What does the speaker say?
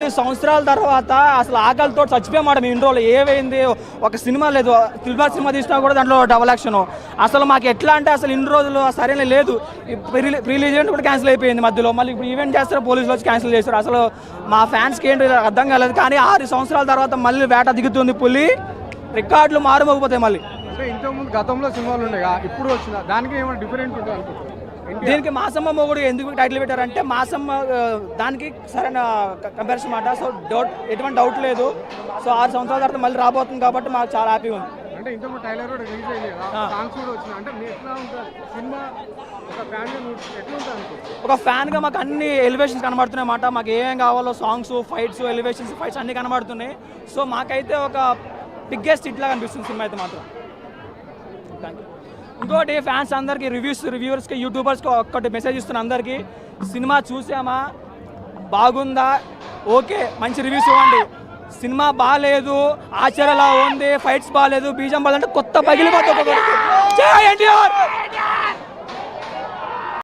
సంవత్సరాల తర్వాత అసలు ఆకలితో చచ్చిపోయామాట మీ ఇంట్రోలో ఏమైంది ఒక సినిమా లేదు త్రిబుల్ సినిమా తీసినా కూడా దాంట్లో డబల్ యాక్షన్ అసలు మాకు ఎట్లా అంటే అసలు ఇన్ని రోజులు సరైన లేదు రిలీజ్ ఈవెంట్ కూడా క్యాన్సిల్ అయిపోయింది మధ్యలో మళ్ళీ ఇప్పుడు ఈవెంట్ చేస్తారు పోలీసులు వచ్చి క్యాన్సిల్ చేస్తారు అసలు మా ఫ్యాన్స్కి ఏంటి అర్థం కాలేదు కానీ 6 సంవత్సరాల తర్వాత మళ్ళీ వేట దిగుతుంది పులి రికార్డులు మారుమోగిపోతాయి మళ్ళీ ఇంతకుముందు గతంలో సినిమాలు ఉన్నాయి ఇప్పుడు వచ్చిన దానికి ఏమైనా డిఫరెంట్ ఉంటుంది అనుకుంటున్నాను దీనికి మాసమ్మ మొగుడు ఎందుకు టైటిల్ పెట్టారంటే మాసమ్మ దానికి సరైన కంపారిజన్ మాట సో ఎటువంటి డౌట్ లేదు సో 6 సంవత్సరాల తర్వాత మళ్ళీ రాబోతుంది కాబట్టి మాకు చాలా హ్యాపీగా ఉంది అంటే ఇంతకుముందు టైలర్ కూడా రిలీజ్ అయ్యింది కదా సాంగ్స్ కూడా వచ్చినాయి అంటే మీరు ఎట్లా ఉంటుంది సినిమా ఒక ఫ్యాన్ ఎట్లా ఉంటుంది ఒక ఫ్యాన్గా మాకు అన్ని ఎలివేషన్స్ కనబడుతున్నాయి అన్నమాట మాకు ఏం కావాలో సాంగ్స్ ఫైట్స్ ఎలివేషన్స్ ఫైట్స్ అన్నీ కనబడుతున్నాయి సో మాకైతే ఒక బిగ్గెస్ట్ హిట్ లాగా అనిపిస్తుంది సినిమా అయితే మాత్రం థ్యాంక్ యూ ఇంకోటి ఫ్యాన్స్ అందరికీ రివ్యూవర్స్కి యూట్యూబర్స్కి ఒక్కటి మెసేజ్ ఇస్తున్నా అందరికీ సినిమా చూసామా బాగుందా ఓకే మంచి రివ్యూస్ ఇవ్వండి సినిమా బాగాలేదు ఆశ్చర్యలా ఉంది ఫైట్స్ బాగాలేదు బీజం బాగాలంటే కొత్త పగిలిపోతుంది